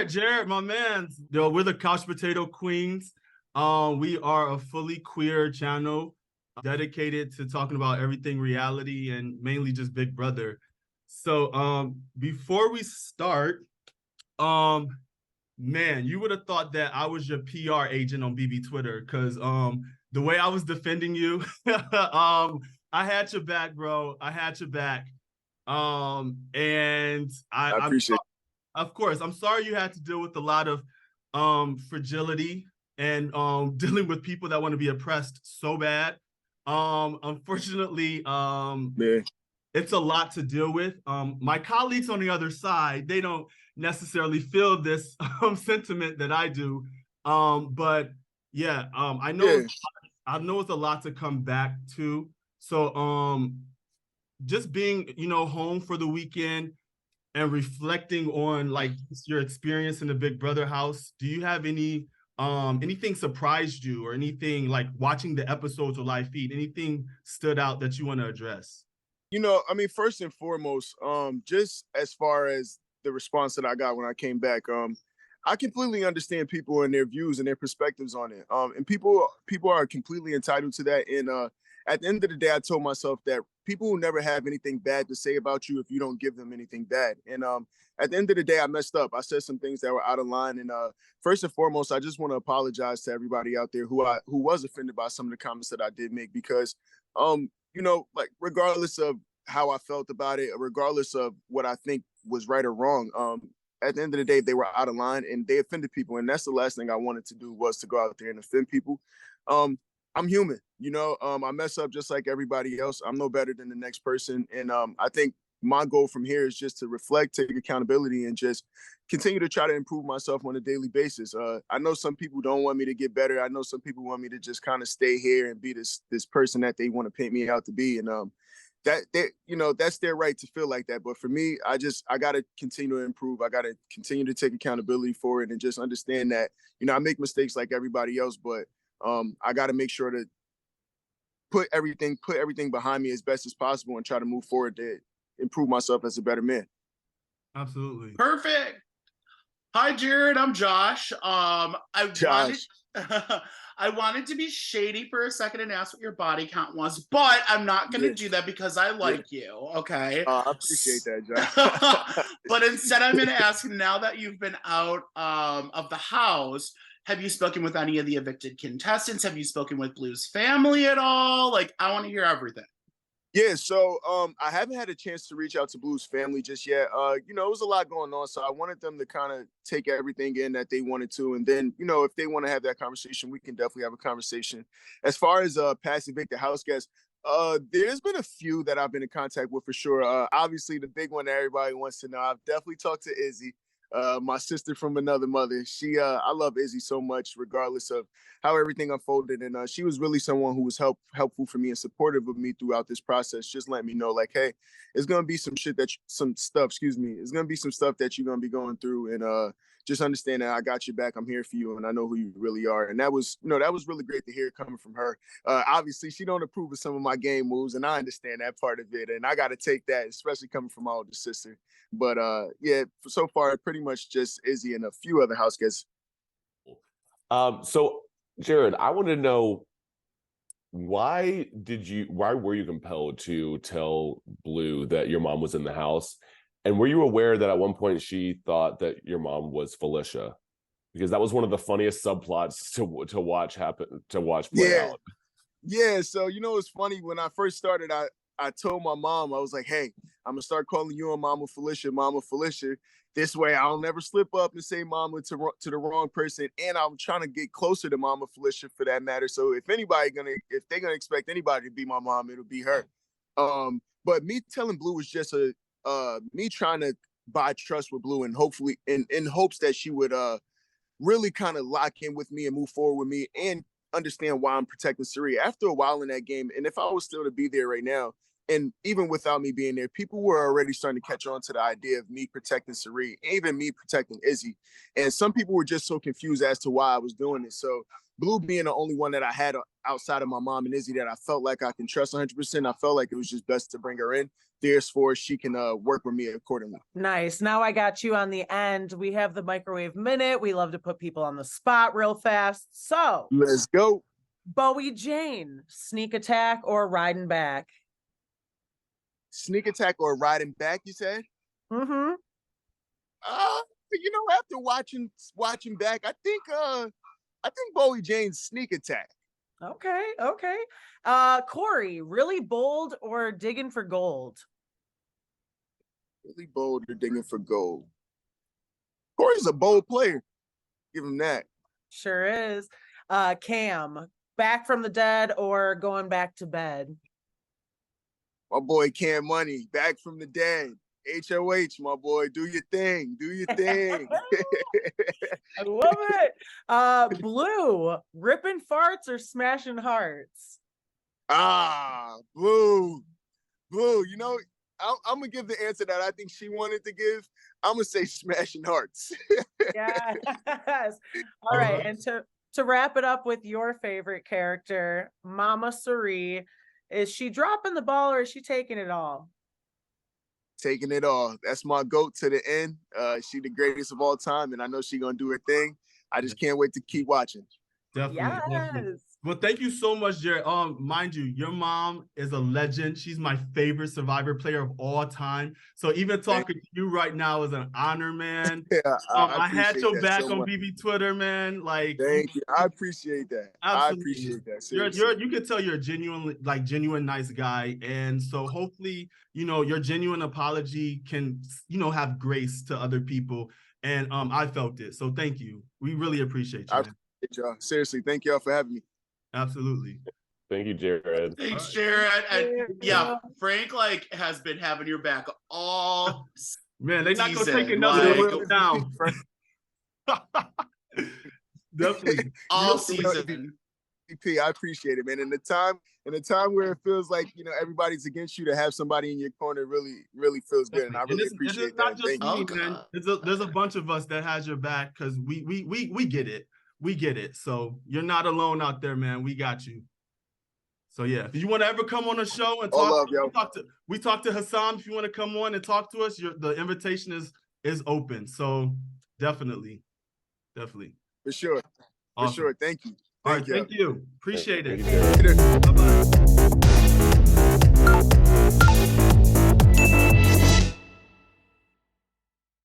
Jared, my man. Yo, we're the Couch Potato Queens. We are a fully queer channel dedicated to talking about everything reality and mainly just Big Brother. So, before we start, man, you would have thought that I was your PR agent on BB Twitter because the way I was defending you, I had your back, bro. I had your back. And I appreciate it. Of course, I'm sorry you had to deal with a lot of fragility and dealing with people that want to be oppressed so bad. Unfortunately, it's a lot to deal with. My colleagues on the other side, they don't necessarily feel this sentiment that I do. But yeah, I know it's a lot to come back to. So just being, home for the weekend and reflecting on like your experience in the Big Brother house, do you have anything surprised you or anything like watching the episodes or live feed, anything stood out that you want to address? First and foremost, just as far as the response that I got when I came back, I completely understand people and their views and their perspectives on it. And people are completely entitled to that. And at the end of the day, I told myself that people will never have anything bad to say about you if you don't give them anything bad. And at the end of the day, I messed up. I said some things that were out of line. And first and foremost, I just want to apologize to everybody out there who was offended by some of the comments that I did make, because like regardless of how I felt about it, regardless of what I think was right or wrong, at the end of the day, they were out of line and they offended people. And that's the last thing I wanted to do, was to go out there and offend people. I'm human, I mess up just like everybody else. I'm no better than the next person. And I think my goal from here is just to reflect, take accountability, and just continue to try to improve myself on a daily basis. I know some people don't want me to get better. I know some people want me to just kind of stay here and be this person that they want to paint me out to be. And that's their right to feel like that. But for me, I got to continue to improve. I got to continue to take accountability for it and just understand that, I make mistakes like everybody else, but I got to make sure to put everything behind me as best as possible and try to move forward to improve myself as a better man. Absolutely. Perfect. Hi, Jared. I'm Josh. I wanted to be shady for a second and ask what your body count was, but I'm not going to do that because I like you, okay? I appreciate that, Josh. But instead, I'm going to ask, now that you've been out of the house, have you spoken with any of the evicted contestants? Have you spoken with Blue's family at all? Like, I want to hear everything. Yeah, so I haven't had a chance to reach out to Blue's family just yet. It was a lot going on, so I wanted them to kind of take everything in that they wanted to, and then, if they want to have that conversation, we can definitely have a conversation. As far as past evicted house guests, there's been a few that I've been in contact with for sure. Obviously, the big one that everybody wants to know, I've definitely talked to Izzy. My sister from another mother. I love Izzy so much, regardless of how everything unfolded. And she was really someone who was helpful for me and supportive of me throughout this process. Just let me know, like, hey, it's going to be some stuff that you're going to be going through. And just understand that I got your back. I'm here for you. And I know who you really are. And that was really great to hear coming from her. Obviously, she don't approve of some of my game moves, and I understand that part of it. And I got to take that, especially coming from my older sister. But yeah, so far, pretty much just Izzy and a few other house guests. So Jared, I want to know, why were you compelled to tell Blue that your mom was in the house? And were you aware that at one point she thought that your mom was Felicia? Because that was one of the funniest subplots to watch play out. Yeah, so it's funny, when I first started, I told my mom, I was like, hey, I'm gonna start calling you on Mama Felicia. This way I'll never slip up and say mama to the wrong person. And I'm trying to get closer to Mama Felicia for that matter. So if they're gonna expect anybody to be my mom, it'll be her. But me telling Blue was just me trying to buy trust with Blue, and hopefully in hopes that she would really kind of lock in with me and move forward with me and understand why I'm protecting Sari. After a while in that game, and if I was still to be there right now, and even without me being there, people were already starting to catch on to the idea of me protecting Sari, even me protecting Izzy. And some people were just so confused as to why I was doing it. So Blue being the only one that I had outside of my mom and Izzy that I felt like I can trust 100%. I felt like it was just best to bring her in. Therefore, she can work with me accordingly. Nice. Now I got you on the end. We have the microwave minute. We love to put people on the spot real fast. So Let's go. Bowie Jane, sneak attack or riding back? Sneak attack or riding back, you said? Mm-hmm. You know, after watching back, I think Bowie Jane's sneak attack. Okay. Corey, really bold or digging for gold? Really bold or digging for gold. Corey's a bold player. Give him that. Sure is. Cam, back from the dead or going back to bed? My boy Cam Money, back from the dead. HOH, my boy, do your thing. Do your thing. I love it. Blue, ripping farts or smashing hearts? Blue. You know, I'm gonna give the answer that I think she wanted to give. I'm gonna say smashing hearts. Yes. All right, and to wrap it up with your favorite character, Mama Suri, is she dropping the ball or is she taking it all? Taking it all. That's my GOAT to the end. She the greatest of all time, and I know she gonna do her thing. I just can't wait to keep watching. Definitely. Well, thank you so much, Jared. Mind you, your mom is a legend. She's my favorite Survivor player of all time. So even talking to you right now is an honor, man. Yeah, I had your back so on much. BB Twitter, man. Like, thank you. I appreciate that. Absolutely. I appreciate that. Seriously. You can tell you're a genuine nice guy. And so hopefully, your genuine apology can, have grace to other people. And I felt it. So thank you. We really appreciate you. I appreciate y'all. Seriously, thank y'all for having me. Absolutely. Thank you, Jared. Thanks, Jared. And yeah, Frank has been having your back all man. They're not gonna season, take another like, one down. Definitely all season. I appreciate it, man. In the time where it feels like everybody's against you, to have somebody in your corner really feels good, and I really appreciate that. Not just me, man. There's a bunch of us that has your back because we get it. We get it. So you're not alone out there, man. We got you. So yeah, if you want to ever come on the show and talk, we talk to Hassan. If you want to come on and talk to us, the invitation is open. So definitely. For sure. Awesome. For sure. Thank you. All right, thank you. Appreciate it. Bye-bye.